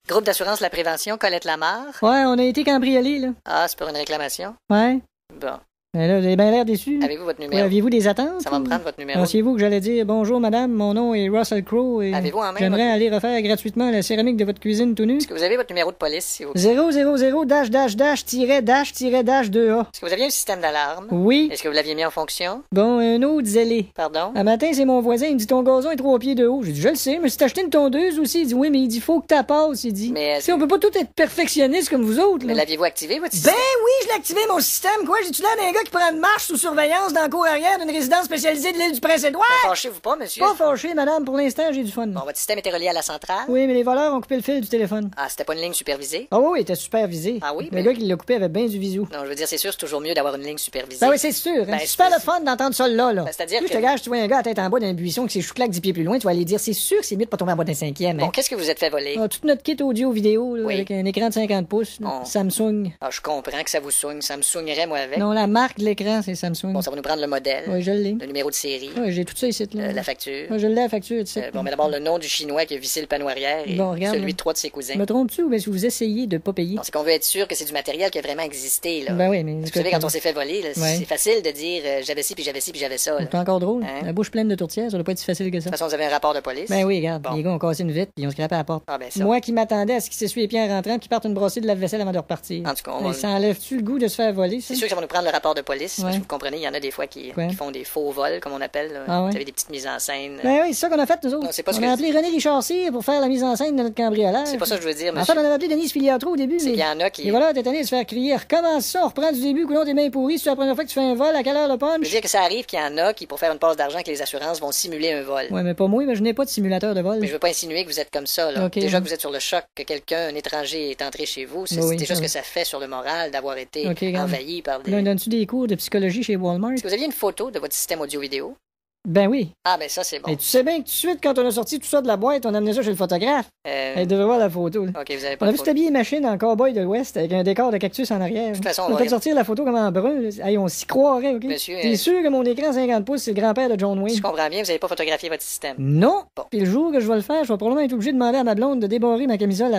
Groupe d'assurance La Prévention, Colette Lamarre. Ouais, on a été cambriolés, là. Ah, c'est pour une réclamation? Ouais. Bon. Ben là, vous avez bien l'air déçu. Avez-vous votre numéro? Ouais, aviez-vous des attentes? Ça va me prendre votre numéro. Pensiez-vous que j'allais dire bonjour madame, mon nom est Russell Crowe et Avez-vous en main j'aimerais votre... aller refaire gratuitement la céramique de votre cuisine tout nu? Est-ce que vous avez votre numéro de police, s'il vous plaît? 000-2A. Est-ce que vous aviez un système d'alarme? Oui. Est-ce que vous l'aviez mis en fonction? Bon, un autre zélé. Pardon? Un matin, c'est mon voisin, il me dit ton gazon est 3 pieds de haut. J'ai dit, je le sais, mais si t'as acheté une tondeuse aussi, il dit oui, mais il dit faut que t'as passe, il dit. Mais si on peut pas tout être perfectionniste comme vous autres, là. Mais l'aviez-vous activé, votre Ben système? oui, je l'ai activé mon système, quoi. J'ai-tu l'air d'un gars qui prend une marche sous surveillance dans la cour arrière d'une résidence spécialisée de l'île du Prince-Édouard? Fâchez-vous pas, monsieur. Pas fâché, madame, pour l'instant, j'ai du fun. Bon, votre système était relié à la centrale? Oui, mais les voleurs ont coupé le fil du téléphone. Ah, c'était pas une ligne supervisée? Ah oui, il était supervisé. Ah oui, Le mais- gars qui l'a coupé avait bien du visou. Non, je veux dire, c'est sûr, c'est toujours mieux d'avoir une ligne supervisée. Ben oui, c'est sûr. Hein. Ben, c'est super c'est- le fun d'entendre ça là. Ben, c'est-à-dire Plus que- je te gage, tu vois un gars à tête en bas d'un buisson qui s'est chouclaque 10 pieds plus loin, tu vas aller dire, c'est sûr que c'est mieux de pas tomber en bas d'un cinquième. Bon, Hein. qu'est-ce que vous êtes fait voler? Ah, tout notre kit audio-vidéo, là, Oui. avec un écran de 50 pouces, là, Oh. Samsung. Ah, je comprends que ça vous soigne. Ça me soignerait, moi, avec. Non, la marque de l'écran, c'est Samsung. Bon, ça va nous prendre le modèle, Oui, je l'ai. le numéro de série, Oui, j'ai tout ça ici, là. la facture. Ouais, je l'ai, la facture, tu sais. Bon, mais d'abord, le nom du Chinois qui a vissé le panneau arrière et Bon, regarde, celui là. de 3 de ses cousins. Me trompes-tu ou bien si vous essayez de pas payer? Non, c'est qu'on veut être sûr que c'est du matériel qui a vraiment existé, là. Ben oui, mais... Vous savez, quand on s'est fait voler, là, Ouais. c'est facile de dire j'avais ci, puis j'avais ci, puis j'avais ça. Là. C'est encore drôle. Hein? La bouche pleine de tourtières, ça doit pas être si facile que ça. De toute façon, vous avez un rapport de police? Ben oui, regarde, Bon. les gars ont cassé une vitre puis ils ont scrapé à la porte. Ah, ben ça. Moi qui m'attendais à ce qu'ils s'essuient les pieds en rentrant puis qu'ils partent une brossée de lave-vaisselle avant de repartir. En tout cas, on va- Mais ça enlève-tu le goût de se faire voler, ça? C'est sûr que ça va nous prendre le rapport de police. Ouais. Parce que vous comprenez, il y en a des fois qui Quoi? font des faux vols, comme on appelle. Là. Ah ouais? Vous avez des petites mises en scène. Ben oui, c'est ça qu'on a fait, nous autres. Non, c'est pas ce on que a je appelé René Richard Cyr pour faire la mise en scène de notre cambriolage. C'est pas ça que je veux dire, En monsieur. fait, on avait appelé Denise Filiatro au début, C'est mais... qu'il y en a qui... Et voilà, t'es tanné de se faire crier, recommence ça, on reprend du début, coulon tes mains pourries, c'est la première fois que tu fais un vol, à quelle heure le Je punch? veux dire que ça arrive qu'il y en a qui, pour faire une passe d'argent avec les assurances, vont simuler un vol. Ouais, mais pas moi, mais je n'ai pas de simulateur de vol. Mais je veux pas insinuer que vous êtes comme ça, là. Ok, Déjà ouais. que vous êtes sur le choc, que quelqu'un, un étranger, est entré chez vous, c'est Oui, déjà ce oui. que ça fait sur le moral d'avoir été Ok, regarde. envahi par des... Là, donnes-tu des cours de psychologie chez Walmart? Est-ce que vous aviez une photo de votre système audio-vidéo? Ben oui. Ah, ben ça, c'est bon. Et tu sais bien que tout de suite, quand on a sorti tout ça de la boîte, on a amené ça chez le photographe. Elle devait voir la photo, là. Ok, vous avez On pas a de vu photo. cette vieille machine en cowboy de l'Ouest avec un décor de cactus en arrière. De toute façon, on on peut va- sortir la photo comme en brun. Là. Hey, on s'y croirait, OK? Monsieur, T'es sûr que mon écran 50 pouces, c'est le grand-père de John Si Wayne? je comprends bien, vous avez pas photographié votre système. Non! Bon. Puis le jour que je vais le faire, je vais probablement être obligé de demander à ma blonde de débarrer ma camisole